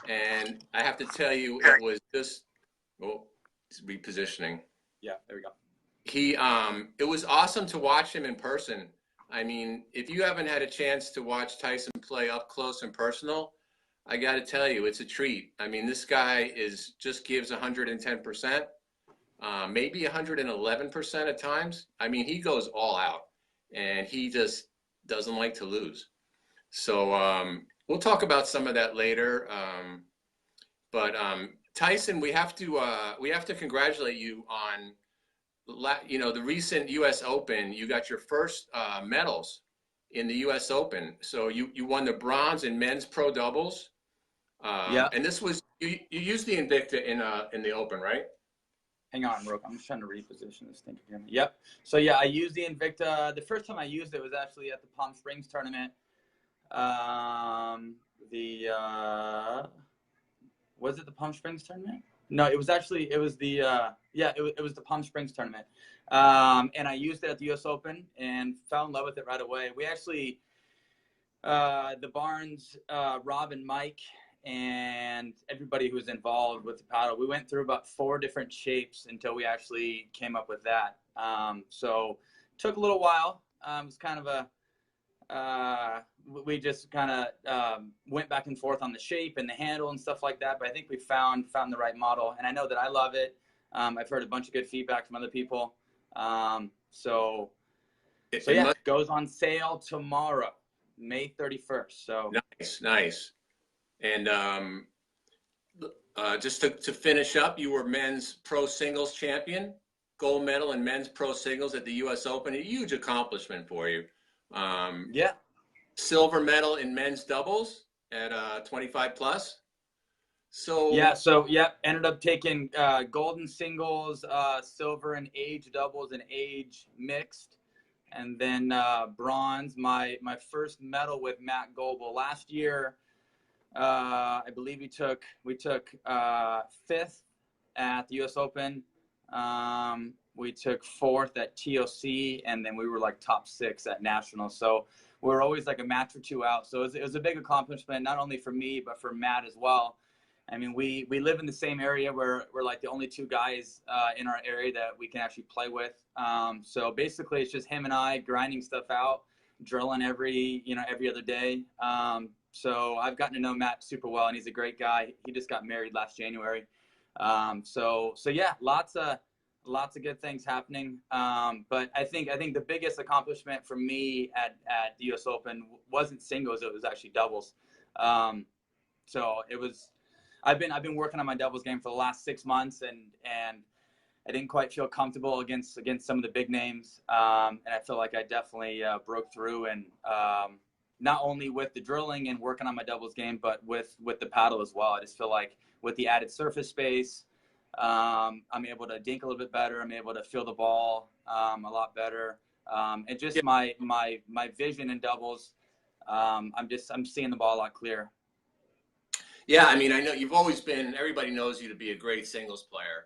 And I have to tell you, it was just, well, it's repositioning. Yeah, there we go. It was awesome to watch him in person. I mean, if you haven't had a chance to watch Tyson play up close and personal, I got to tell you, it's a treat. I mean, this guy just gives 110%, maybe 111% at times. I mean, he goes all out, and he just doesn't like to lose. So we'll talk about some of that later. But Tyson, we have to congratulate you on the recent U.S. Open. You got your first medals in the U.S. Open. So you won the bronze in men's pro doubles. Yeah. And this was you used the Invicta in the Open, right? Hang on, Rook. I'm just trying to reposition this thing again. Yep. So yeah, I used the Invicta. The first time I used it was actually at the Palm Springs tournament. Was it the Palm Springs tournament? No, it was the Palm Springs tournament. And I used it at the U.S. Open and fell in love with it right away. We actually, the Barnes, Rob and Mike, and everybody who was involved with the paddle, we went through about 4 different shapes until we actually came up with that. So took a little while. It was kind of we just kind of went back and forth on the shape and the handle and stuff like that. But I think we found the right model, and I know that I love it. I've heard a bunch of good feedback from other people. So yeah, it goes on sale tomorrow, May 31st. So nice. And just to finish up, you were men's pro singles champion, gold medal in men's pro singles at the U.S. Open. A huge accomplishment for you. Yeah. Silver medal in men's doubles at 25 plus. So ended up taking gold in singles, silver in age doubles and age mixed, and then bronze. My first medal with Matt Goebel last year. I believe we took 5th at the U.S. Open. We took 4th at TOC, and then we were like top 6 at nationals. So we're always like a match or 2 out. So it was a big accomplishment, not only for me, but for Matt as well. I mean, we live in the same area where we're like the only 2 guys in our area that we can actually play with. So basically it's just him and I grinding stuff out, drilling every other day. So I've gotten to know Matt super well, and he's a great guy. He just got married last January. So yeah, lots of good things happening. But I think the biggest accomplishment for me at the U.S. Open wasn't singles; it was actually doubles. So it was. I've been working on my doubles game for the last 6 months, and I didn't quite feel comfortable against some of the big names. And I feel like I definitely broke through, and not only with the drilling and working on my doubles game, but with the paddle as well. I just feel like with the added surface space, I'm able to dink a little bit better. I'm able to feel the ball a lot better. And just my vision in doubles, I'm seeing the ball a lot clearer. Yeah, I mean, I know you've always been, everybody knows you to be a great singles player.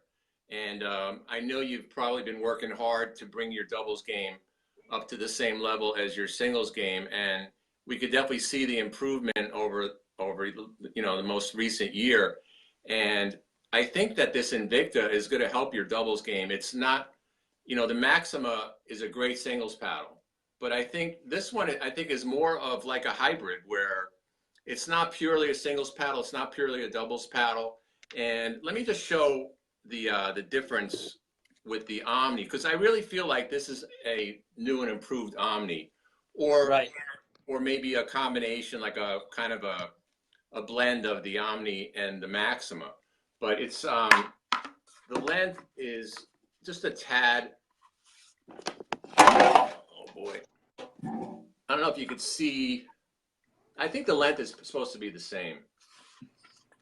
And I know you've probably been working hard to bring your doubles game up to the same level as your singles game. And we could definitely see the improvement over the most recent year. And I think that this Invicta is going to help your doubles game. It's not, the Maxima is a great singles paddle, but I think this one, is more of like a hybrid where it's not purely a singles paddle. It's not purely a doubles paddle. And let me just show the difference with the Omni, because I really feel like this is a new and improved Omni, or maybe a combination, like a kind of a blend of the Omni and the Maxima. But it's the length is just a tad. Oh boy, I don't know if you could see. I think the length is supposed to be the same.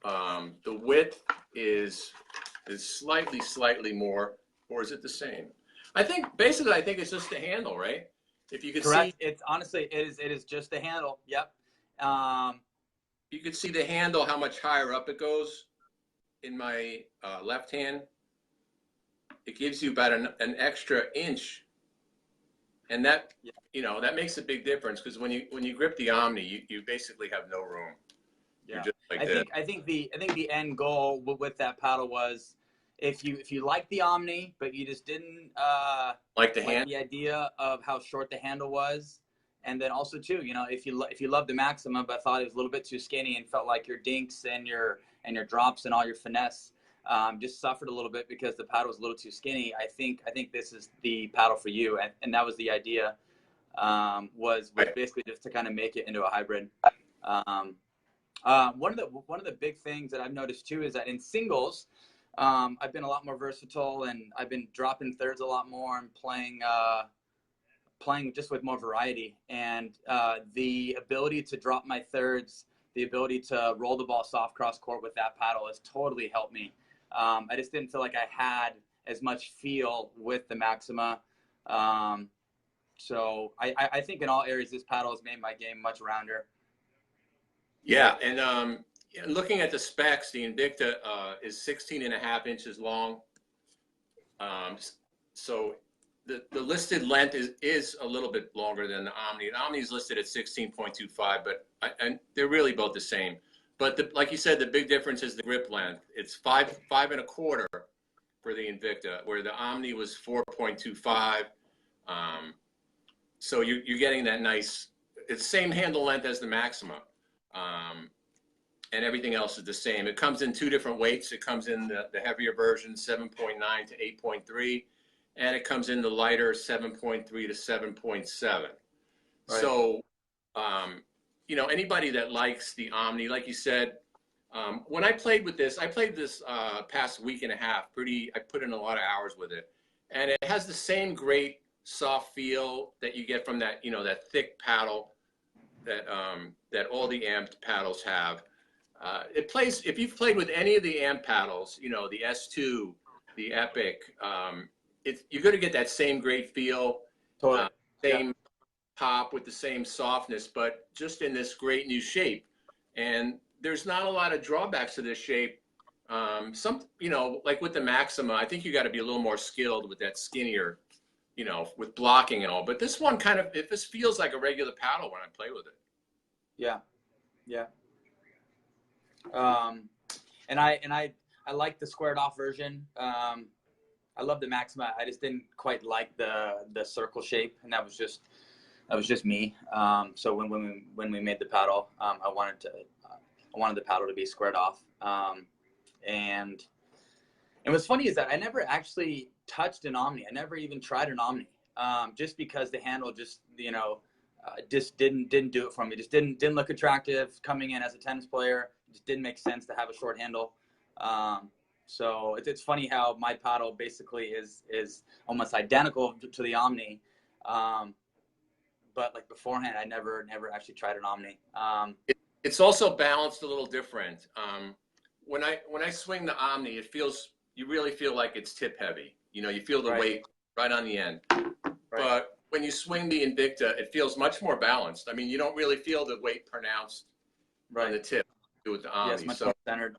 The width is slightly more, or is it the same? I think it's just the handle, right? If you could see, it's honestly it is just the handle. Yep. You could see the handle, how much higher up it goes. In my left hand, it gives you about an extra inch, and that that makes a big difference, because when you grip the Omni, you basically have no room. You're Yeah. just like I this. think the end goal with that paddle was if you like the Omni, but you just didn't Like the like hand. the idea of how short the handle was, and then also too, you know, if you love the Maxima, but thought it was a little bit too skinny and felt like your dinks and your drops and all your finesse just suffered a little bit because the paddle was a little too skinny. I think this is the paddle for you, and that was the idea. Was Right. basically just to kind of make it into a hybrid. One of the big things that I've noticed too is that in singles, I've been a lot more versatile, and I've been dropping thirds a lot more and playing just with more variety. And the ability to drop my thirds, the ability to roll the ball soft cross court with that paddle has totally helped me. I just didn't feel like I had as much feel with the Maxima. So I think in all areas, this paddle has made my game much rounder. Yeah, and looking at the specs, the Invicta is 16.5 inches long. So the listed length is a little bit longer than the Omni. The Omni is listed at 16.25, but and they're really both the same. But like you said, the big difference is the grip length. It's 5.25 for the Invicta, where the Omni was 4.25. So you're getting that nice. It's same handle length as the Maxima. And everything else is the same. It comes in two different weights. It comes in the heavier version, 7.9 to 8.3, and it comes in the lighter 7.3 to 7.7. Right. So, you know, anybody that likes the Omni, like you said, when I played with this, past week and a half. I put in a lot of hours with it, and it has the same great soft feel that you get from that, you know, that thick paddle that all the Amped paddles have. It plays, if you've played with any of the Amped paddles, you know, the S2, the Epic, you're going to get that same great feel, Totally. same pop with the same softness, but just in this great new shape. And there's not a lot of drawbacks to this shape. You know, like with the Maxima, I think you got to be a little more skilled with that skinnier, you know, with blocking and all. But this one this feels like a regular paddle when I play with it. Yeah, yeah. And I like the squared off version. I love the Maxima. I just didn't quite like the circle shape, and that was just me. So when we made the paddle, I wanted the paddle to be squared off. And what's funny is that I never actually touched an Omni. I never even tried an Omni. Just because the handle just, you know, just didn't do it for me. Just didn't look attractive coming in as a tennis player. It just didn't make sense to have a short handle. So it's funny how my paddle basically is almost identical to the Omni. But like beforehand, I never actually tried an Omni. It's also balanced a little different. When I swing the Omni, you really feel like it's tip heavy. You know, you feel the weight right on the end. Right. But when you swing the Invicta, it feels much more balanced. I mean, you don't really feel the weight pronounced on the tip with the Omni. Yes, much more centered.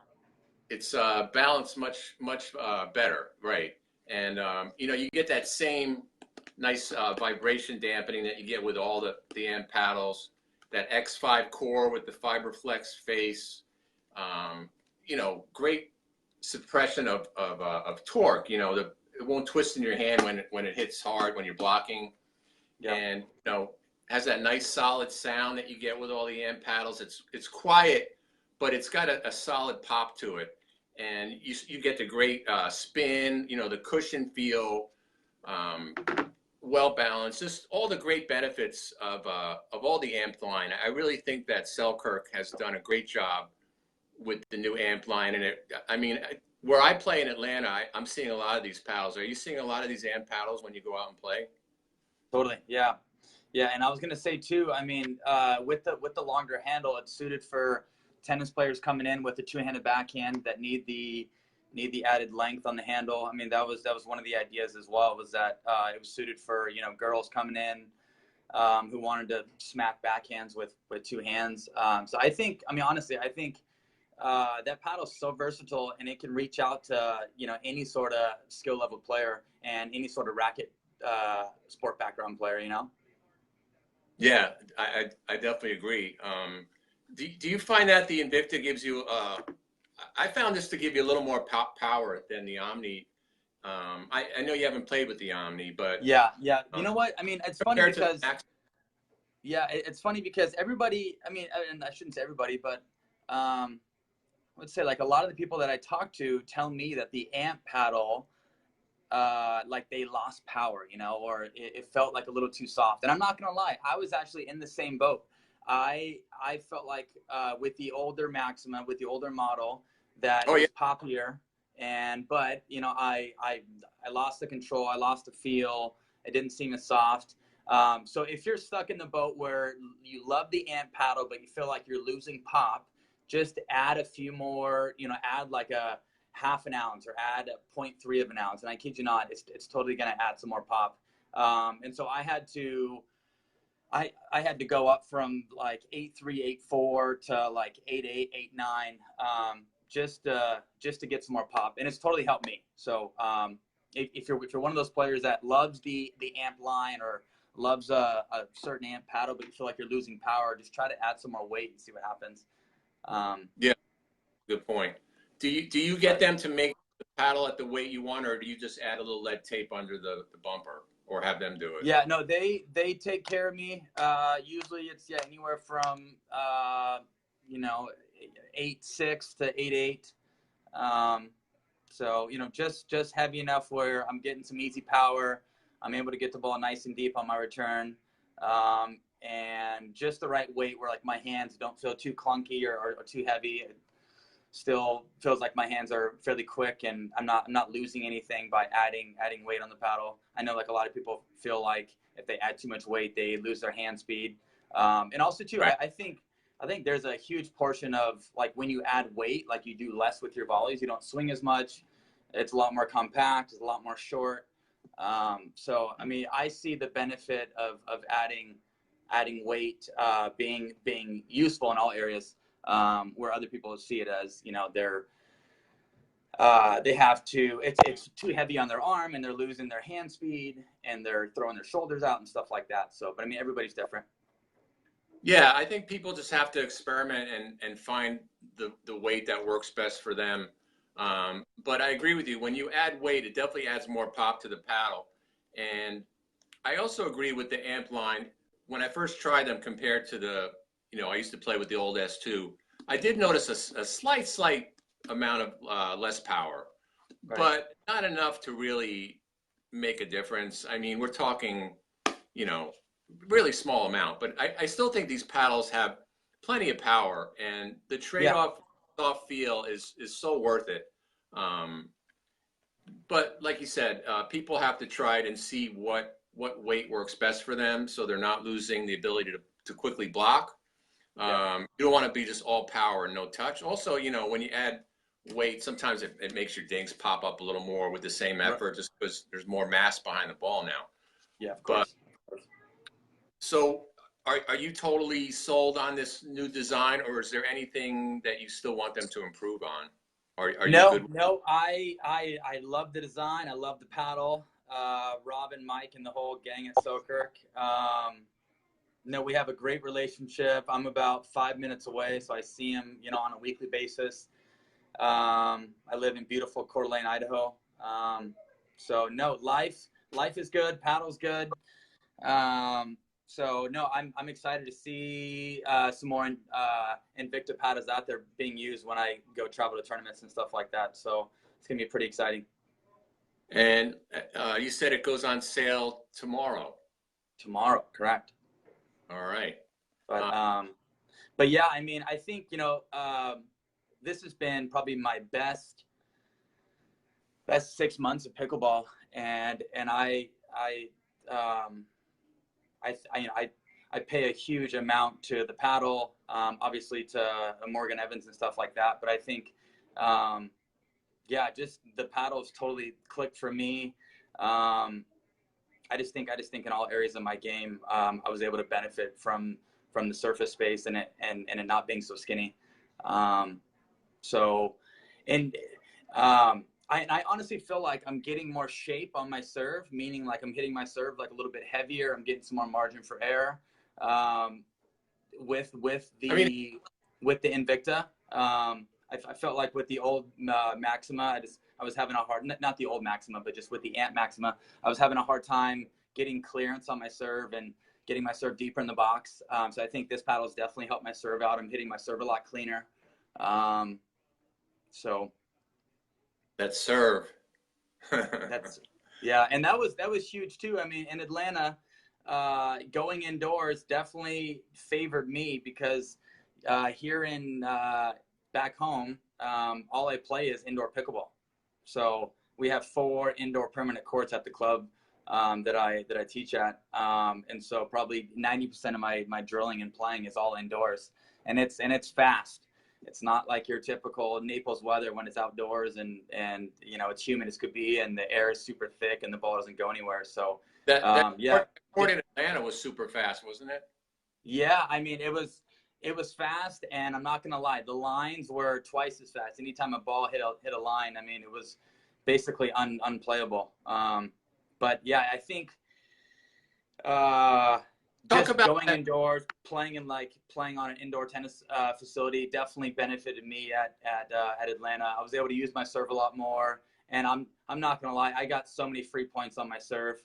It's balanced much better, right? And you know, you get that same nice vibration dampening that you get with all the Amped paddles. That X5 core with the FiberFlex face. You know, great suppression of torque. You know, it won't twist in your hand when it hits hard when you're blocking. Yeah. And you know, has that nice solid sound that you get with all the Amped paddles. It's quiet, but it's got a solid pop to it, and you get the great spin. You know, the cushion feel, well balanced. Just all the great benefits of all the Amped line. I really think that Selkirk has done a great job with the new Amped line, and I mean, where I play in Atlanta, I'm seeing a lot of these paddles. Are you seeing a lot of these Amped paddles when you go out and play? Totally, yeah. And I was gonna say too. I mean, with the longer handle, it's suited for tennis players coming in with a two-handed backhand that need the added length on the handle. I mean, that was one of the ideas as well. Was that it was suited for, you know, girls coming in who wanted to smack backhands with two hands. So I think, I mean, honestly, I think that paddle is so versatile, and it can reach out to, you know, any sort of skill level player and any sort of racket sport background player, you know. Yeah, I definitely agree. Do you find that the Invicta gives you? I found this to give you a little more power than the Omni. I know you haven't played with the Omni, but Yeah, yeah. You know what? I mean, it's funny compared to the because Max, it's funny because everybody. I mean, and I shouldn't say everybody, but let's say like a lot of the people that I talk to tell me that the amp paddle, like they lost power, you know, or it felt like a little too soft. And I'm not gonna lie, I was actually in the same boat. I felt like with the older Maxima, with the older model, that oh it yeah, was poppier, but you know, I lost the control, I lost the feel. It didn't seem as soft. So if you're stuck in the boat where you love the amp paddle but you feel like you're losing pop, just add a few more. You know, add like a half an ounce or add a 0.3 of an ounce, and I kid you not, it's totally going to add some more pop. And so I had to go up from like 8.3, 8.4 to like 8.8, 8.9, just to get some more pop, and it's totally helped me. So if you're one of those players that loves the amp line or loves a certain amp paddle, but you feel like you're losing power, just try to add some more weight and see what happens. yeah. Good point. Do you get them to make the paddle at the weight you want, or do you just add a little lead tape under the bumper, or have them do it? Yeah, no, they take care of me. Usually it's anywhere from you know 8.6 to 8.8. So you know just heavy enough where I'm getting some easy power. I'm able to get the ball nice and deep on my return, and just the right weight where like my hands don't feel too clunky or too heavy. It still feels like my hands are fairly quick, and I'm not losing anything by adding weight on the paddle. I know like a lot of people feel like if they add too much weight, they lose their hand speed. And also too, Right. I think there's a huge portion of like when you add weight, like you do less with your volleys, you don't swing as much. It's a lot more compact. It's a lot more short. So I mean, I see the benefit of adding weight being useful in all areas, where other people see it as, you know, they have to, it's too heavy on their arm and they're losing their hand speed and they're throwing their shoulders out and stuff like that. So, but I mean, everybody's different. Yeah, I think people just have to experiment and find the weight that works best for them. But I agree with you. When you add weight, it definitely adds more pop to the paddle. And I also agree with the amp line. When I first tried them compared to I used to play with the old S2, I did notice a slight amount of less power, Right. but not enough to really make a difference. I mean, we're talking, you know, really small amount, but I still think these paddles have plenty of power, and the Yeah. trade-off soft feel is so worth it. Um, but like you said, people have to try it and see what weight works best for them, so they're not losing the ability to quickly block. Yeah. You don't want to be just all power and no touch. Also, you know, when you add weight, sometimes it makes your dinks pop up a little more with the same Right. effort, just because there's more mass behind the ball now. Yeah, of But course. Of course. so, are you totally sold on this new design, or is there anything that you still want them to improve on? Are you No, good? no, I love the design. I love the paddle. Robin, Mike, and the whole gang at Selkirk. No, we have a great relationship. I'm about 5 minutes away, so I see him, you know, on a weekly basis. I live in beautiful Coeur d'Alene, Idaho. So no, life is good. Paddle's good. So no, I'm excited to see some more Invicta paddles out there being used when I go travel to tournaments and stuff like that. So it's gonna be pretty exciting. And you said it goes on sale tomorrow. Tomorrow, correct? All right. But but yeah, I mean, I think this has been probably my best 6 months of pickleball, and um, I pay a huge amount to the paddle, obviously to Morgan Evans and stuff like that. But I think, yeah, just the paddle's totally clicked for me. I just think in all areas of my game, I was able to benefit from the surface space and it not being so skinny. So, and I honestly feel like I'm getting more shape on my serve, meaning like I'm hitting my serve like a little bit heavier. I'm getting some more margin for error. With I mean, the with the Invicta. I felt like with the old Maxima, I was having a hard, not the old Maxima, but just with the Amped Maxima, I was having a hard time getting clearance on my serve and getting my serve deeper in the box. So I think this paddle has definitely helped my serve out. I'm hitting my serve a lot cleaner. So that serve. Yeah, and that was huge too. I mean, in Atlanta, going indoors definitely favored me because here in back home, all I play is indoor pickleball. So we have 4 indoor permanent courts at the club that I teach at, and so probably 90% of my drilling and playing is all indoors, and it's fast. It's not like your typical Naples weather when it's outdoors and it's humid as could be and the air is super thick and the ball doesn't go anywhere. So that court in Atlanta was super fast, wasn't it? Yeah, I mean it was fast, and I'm not gonna lie, the lines were twice as fast. Anytime a ball hit a line, I mean it was basically unplayable. But yeah, I think just going indoors, playing on an indoor tennis facility definitely benefited me at Atlanta. I was able to use my serve a lot more, and I'm not gonna lie, I got so many free points on my serve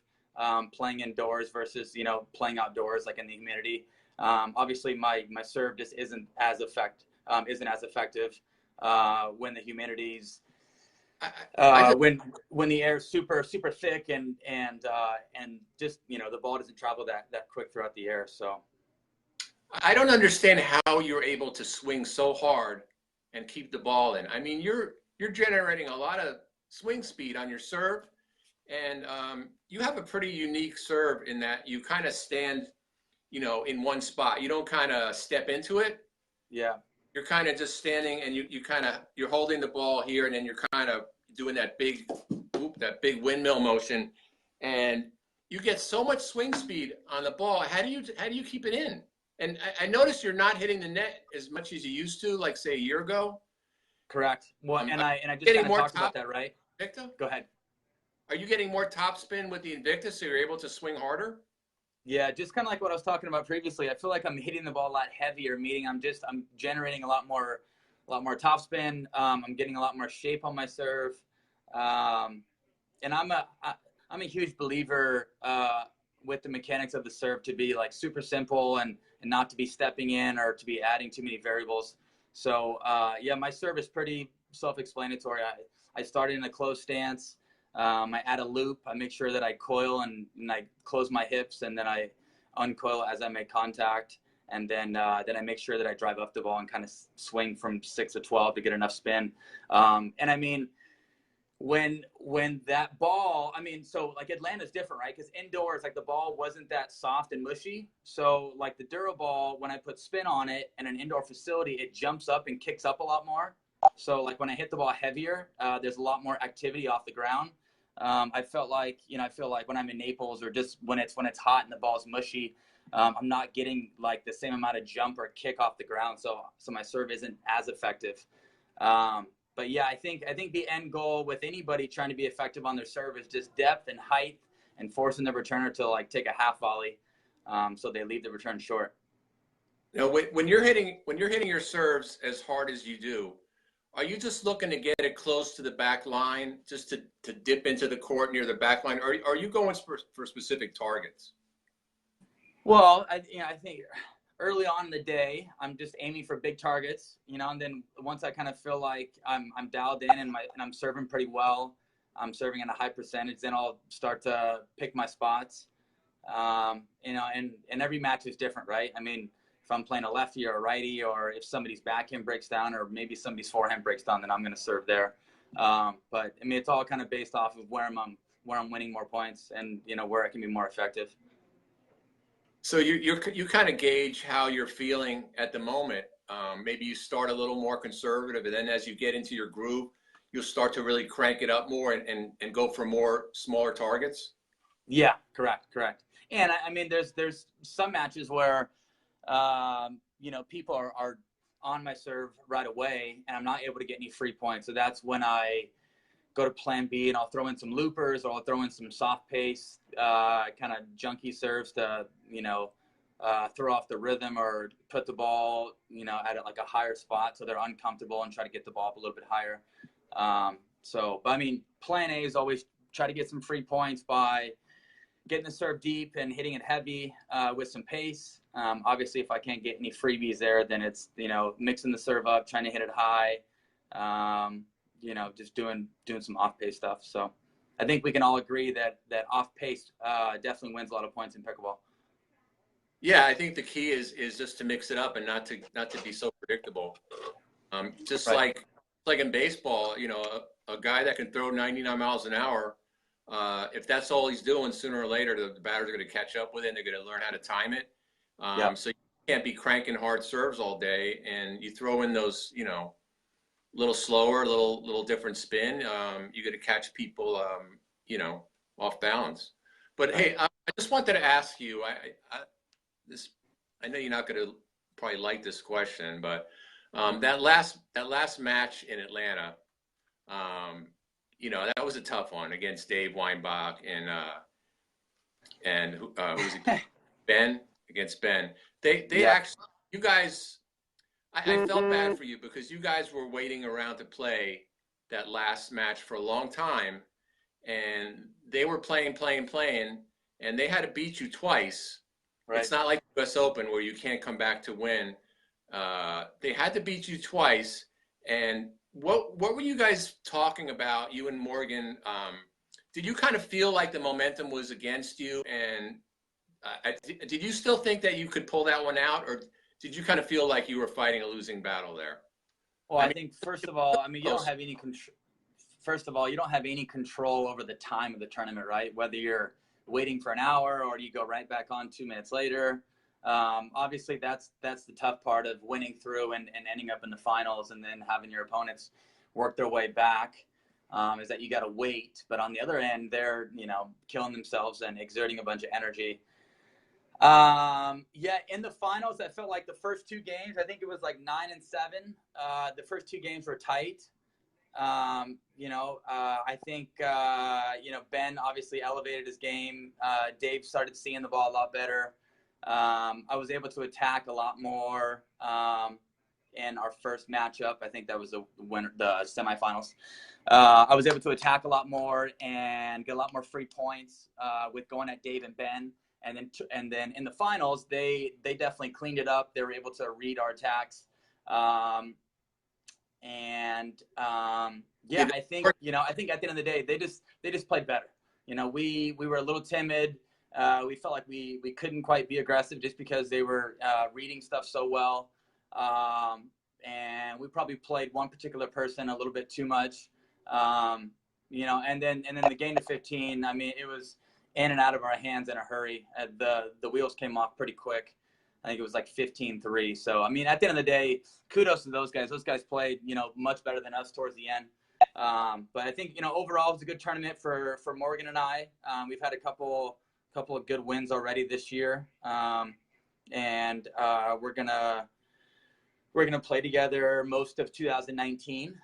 playing indoors versus playing outdoors like in the humidity. Obviously, my serve just isn't as effective when the humidity's when the air's super thick and just the ball doesn't travel that quick throughout the air. So I don't understand how you're able to swing so hard and keep the ball in. I mean, you're generating a lot of swing speed on your serve, and you have a pretty unique serve in that you kind of stand in one spot. You don't kind of step into it. Yeah. You're kind of just standing, and you're holding the ball here, and then you're kind of doing that big windmill motion, and you get so much swing speed on the ball. How do you keep it in? And I noticed you're not hitting the net as much as you used to, like say a year ago. Correct. Well, and I just kind of talked about that, right? Invicta? Go ahead. Are you getting more topspin with the Invicta, so you're able to swing harder? Yeah, just kind of like what I was talking about previously. I feel like I'm hitting the ball a lot heavier, meaning I'm generating a lot more topspin. I'm getting a lot more shape on my serve, and I'm a huge believer with the mechanics of the serve to be like super simple and not to be stepping in or to be adding too many variables. So yeah, my serve is pretty self-explanatory. I started in a closed stance. I add a loop. I make sure that I coil and I close my hips, and then I uncoil as I make contact. And then I make sure that I drive up the ball and kind of swing from 6 to 12 to get enough spin. And I mean, when that ball, I mean, so like Atlanta's different, right? Because indoors, like the ball wasn't that soft and mushy. So like the Dura ball, when I put spin on it in an indoor facility, it jumps up and kicks up a lot more. So like when I hit the ball heavier, there's a lot more activity off the ground. I feel like when I'm in Naples or just when it's hot and the ball's mushy, I'm not getting like the same amount of jump or kick off the ground. So my serve isn't as effective. But yeah, I think the end goal with anybody trying to be effective on their serve is just depth and height and forcing the returner to like take a half volley, so they leave the return short. Now, when you're hitting your serves as hard as you do, are you just looking to get it close to the back line, just to dip into the court near the back line? Or are you going for specific targets? Well, I think early on in the day, I'm just aiming for big targets, and then once I kind of feel like I'm dialed in and I'm serving pretty well, I'm serving at a high percentage, then I'll start to pick my spots. And every match is different, right? I mean, if I'm playing a lefty or a righty, or if somebody's backhand breaks down, or maybe somebody's forehand breaks down, then I'm going to serve there. But I mean, it's all kind of based off of where I'm winning more points and where I can be more effective. So you kind of gauge how you're feeling at the moment. Maybe you start a little more conservative, and then as you get into your groove, you'll start to really crank it up more and go for more smaller targets. Yeah, correct. And I mean, there's some matches where people are on my serve right away, and I'm not able to get any free points. So that's when I go to plan B, and I'll throw in some loopers, or I'll throw in some soft pace, kind of junky serves to, throw off the rhythm or put the ball, at like a higher spot so they're uncomfortable and try to get the ball up a little bit higher. But I mean, plan A is always try to get some free points by getting the serve deep and hitting it heavy with some pace. Obviously, if I can't get any freebies there, then it's, mixing the serve up, trying to hit it high, just doing some off-pace stuff. So I think we can all agree that off-pace definitely wins a lot of points in pickleball. Yeah, I think the key is just to mix it up and not to be so predictable. Just right. like in baseball, a guy that can throw 99 miles an hour, if that's all he's doing, sooner or later the batters are going to catch up with it and they're going to learn how to time it. So you can't be cranking hard serves all day, and you throw in those, little slower, little different spin. You're going to catch people, off balance. But hey, I just wanted to ask you, I know you're not going to probably like this question, but that last match in Atlanta, that was a tough one against Dave Weinbach and who's it? Ben, against Ben. They actually, you guys, I felt bad for you because you guys were waiting around to play that last match for a long time, and they were playing, and they had to beat you twice. Right. It's not like the US Open where you can't come back to win. They had to beat you twice. And what were you guys talking about, you and Morgan? Did you kind of feel like the momentum was against you? And did you still think that you could pull that one out? Or did you kind of feel like you were fighting a losing battle there? Well, I think, first of all, you don't have any control. First of all, you don't have any control over the time of the tournament, right? Whether you're waiting for an hour or do you go right back on 2 minutes later. Obviously that's the tough part of winning through and ending up in the finals and then having your opponents work their way back, is that you got to wait. But on the other end, they're, killing themselves and exerting a bunch of energy. In the finals, I felt like the first two games, I think it was like 9-7. The first two games were tight. I think, Ben obviously elevated his game. Dave started seeing the ball a lot better. I was able to attack a lot more in our first matchup. I think that was the semifinals. I was able to attack a lot more and get a lot more free points with going at Dave and Ben. And then in the finals, they definitely cleaned it up. They were able to read our attacks. I think at the end of the day, they just played better. We were a little timid. We felt like we couldn't quite be aggressive just because they were reading stuff so well. And we probably played one particular person a little bit too much. And then the game to 15, it was in and out of our hands in a hurry. The wheels came off pretty quick. I think it was like 15-3. So, at the end of the day, kudos to those guys. Those guys played, much better than us towards the end. But I think, overall, it was a good tournament for Morgan and I. We've had a couple of good wins already this year. We're gonna play together most of 2019.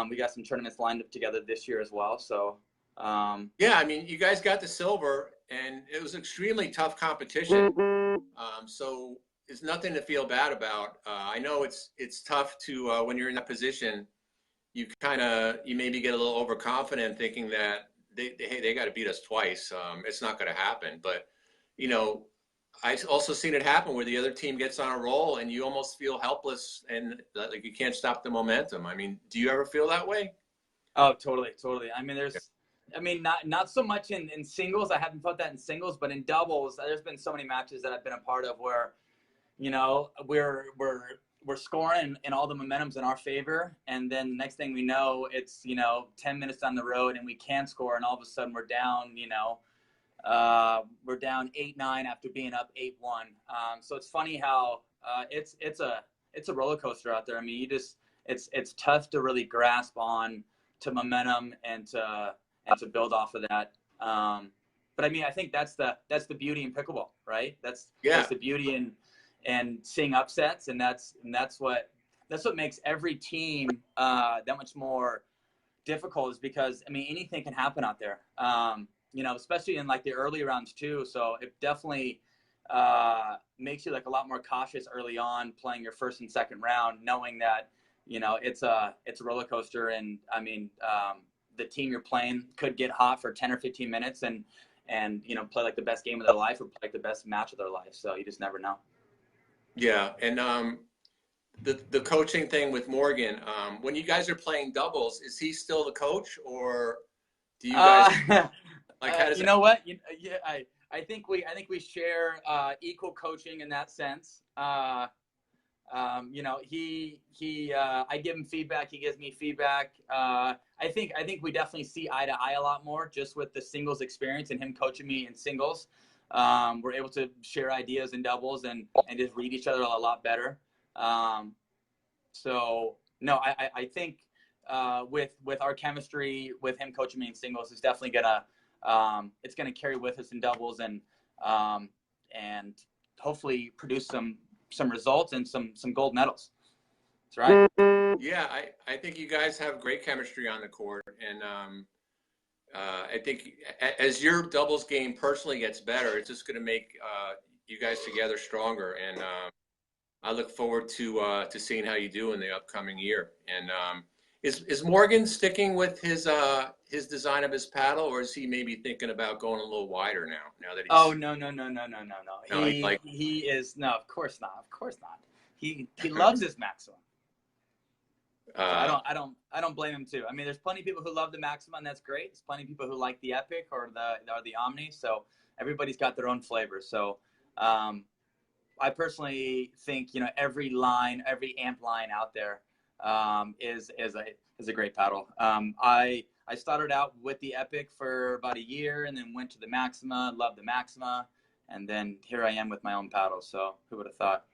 We got some tournaments lined up together this year as well. So, you guys got the silver, and it was extremely tough competition. So it's nothing to feel bad about. I know it's tough to when you're in that position, you maybe get a little overconfident, thinking that they got to beat us twice. It's not going to happen. But I also seen it happen where the other team gets on a roll and you almost feel helpless and like you can't stop the momentum. Do you ever feel that way? Oh, totally. Not so much in singles. I haven't felt that in singles, but in doubles, there's been so many matches that I've been a part of where, we're scoring and all the momentum's in our favor. And then the next thing we know, it's, 10 minutes down the road and we can score. And all of a sudden we're down, we're down 8-9 after being up 8-1. So it's funny how it's a roller coaster out there. It's tough to really grasp on to momentum and to build off of that. But I think that's the beauty in pickleball, right? That's the beauty in seeing upsets, and that's what makes every team that much more difficult, is because anything can happen out there. Especially in like the early rounds too. So it definitely makes you like a lot more cautious early on playing your first and second round, knowing that, it's a roller coaster. And I mean, the team you're playing could get hot for 10 or 15 minutes and play like the best game of their life or play like the best match of their life. So you just never know. Yeah. And the coaching thing with Morgan, when you guys are playing doubles, is he still the coach, or do you guys like, how does you know what? Yeah, I think we share equal coaching in that sense. I give him feedback, he gives me feedback. I think we definitely see eye to eye a lot more just with the singles experience and him coaching me in singles. We're able to share ideas in doubles and just read each other a lot better. So no, I think with our chemistry, with him coaching me in singles, is definitely it's gonna carry with us in doubles and hopefully produce some results and some gold medals. That's right. Yeah, I think you guys have great chemistry on the court, and I think as your doubles game personally gets better, it's just going to make you guys together stronger. And I look forward to seeing how you do in the upcoming year. And is Morgan sticking with his design of his paddle, or is he maybe thinking about going a little wider now that he's? Oh no. He is no, of course not. He loves his Maxima. So I don't blame him too. I mean, there's plenty of people who love the Maxima, and that's great. There's plenty of people who like the Epic or the Omni. So everybody's got their own flavor. So I personally think every amp line out there is a great paddle. I started out with the Epic for about a year, and then went to the Maxima. Loved the Maxima, and then here I am with my own paddle. So who would have thought?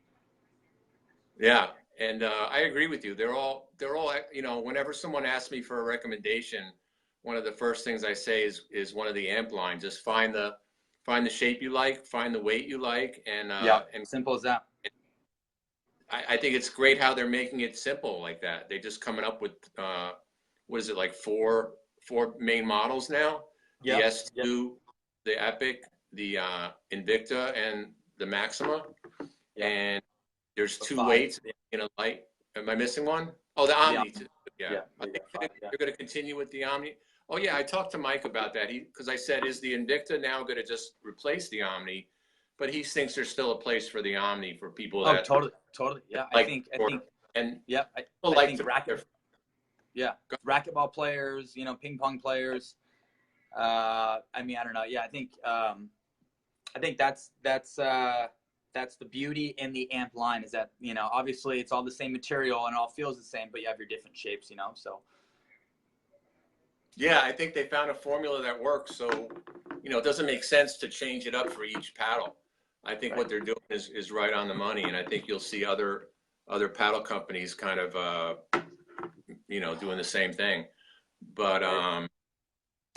Yeah, and I agree with you. They're all whenever someone asks me for a recommendation, one of the first things I say is one of the amp lines. Just find the shape you like, find the weight you like, and and simple as that. I think it's great how they're making it simple like that. They just coming up with what is it, like four main models now? Yep. The S2, the Epic, the Invicta, and the Maxima. Yep. And there's two weights in a light. Am I missing one? Oh, the Omni. Yeah. I think they're going to continue with the Omni. Oh yeah, I talked to Mike about that. Because I said, is the Invicta now going to just replace the Omni? But he thinks there's still a place for the Omni for people that. Oh, totally. Yeah, I think, and yeah, I think racquetball players, ping pong players. I mean, I don't know. Yeah, I think that's the beauty in the amp line, is that obviously it's all the same material and it all feels the same, but you have your different shapes. So. Yeah, I think they found a formula that works. So, it doesn't make sense to change it up for each paddle. I think what they're doing is right on the money, and I think you'll see other paddle companies kind of doing the same thing. But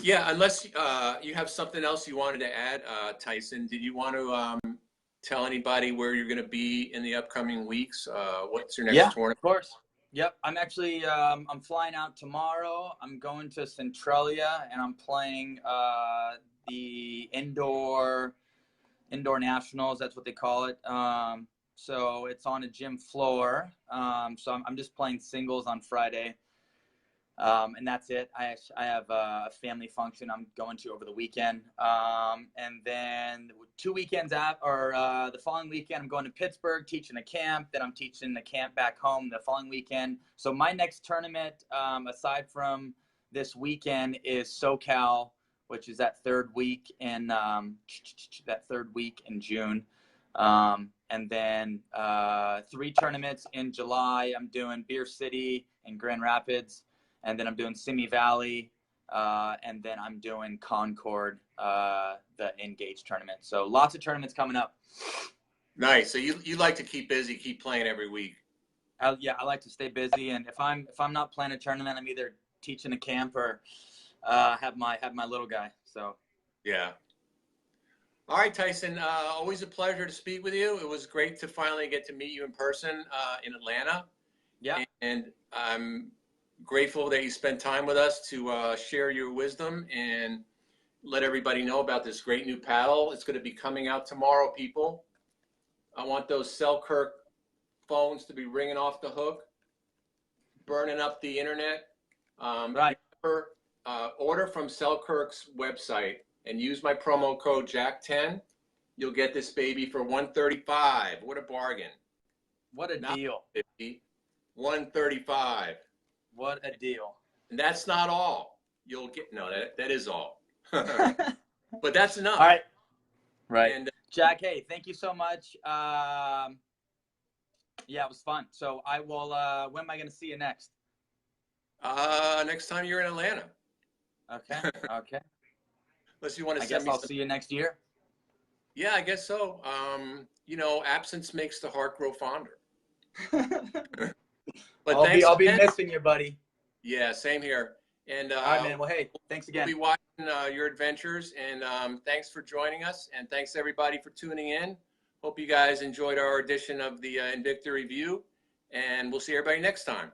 yeah, unless you have something else you wanted to add, Tyson, did you want to tell anybody where you're going to be in the upcoming weeks? What's your next tournament? Of course. Yep, I'm actually I'm flying out tomorrow. I'm going to Centralia, and I'm playing the indoor nationals. That's what they call it. So it's on a gym floor. So I'm just playing singles on Friday, and that's it. I have a family function I'm going to over the weekend, and then 2 weekends the following weekend I'm going to Pittsburgh teaching a camp. Then I'm teaching the camp back home the following weekend. So my next tournament, aside from this weekend, is SoCal, which is that third week in June. And then 3 tournaments in July. I'm doing Beer City and Grand Rapids, and then I'm doing Simi Valley, and then I'm doing Concord, the Engage tournament. So lots of tournaments coming up. Nice. So you like to keep busy, keep playing every week. I like to stay busy, and if I'm not playing a tournament, I'm either teaching a camp or have my little guy. So yeah. All right, Tyson. Always a pleasure to speak with you. It was great to finally get to meet you in person in Atlanta. Yeah. And I'm grateful that you spent time with us to share your wisdom and let everybody know about this great new paddle. It's going to be coming out tomorrow, people. I want those Selkirk phones to be ringing off the hook, burning up the internet. Right. Remember, order from Selkirk's website and use my promo code Jack10. You'll get this baby for $135. What a bargain! What a Not deal! $50, $135. What a deal! And that's not all. You'll get that is all. But that's enough. All right. Right. And Jack, hey, thank you so much. Yeah, it was fun. So I will. When am I going to see you next? next time you're in Atlanta. Okay. Okay. Unless you want to I send guess me I'll some. see you next year. Yeah, I guess so. Absence makes the heart grow fonder. But I'll be missing you, buddy. Yeah, same here. And all right, man. Well, hey, thanks again. We'll be watching your adventures, and thanks for joining us, and thanks everybody for tuning in. Hope you guys enjoyed our edition of the Invicta Review, and we'll see everybody next time.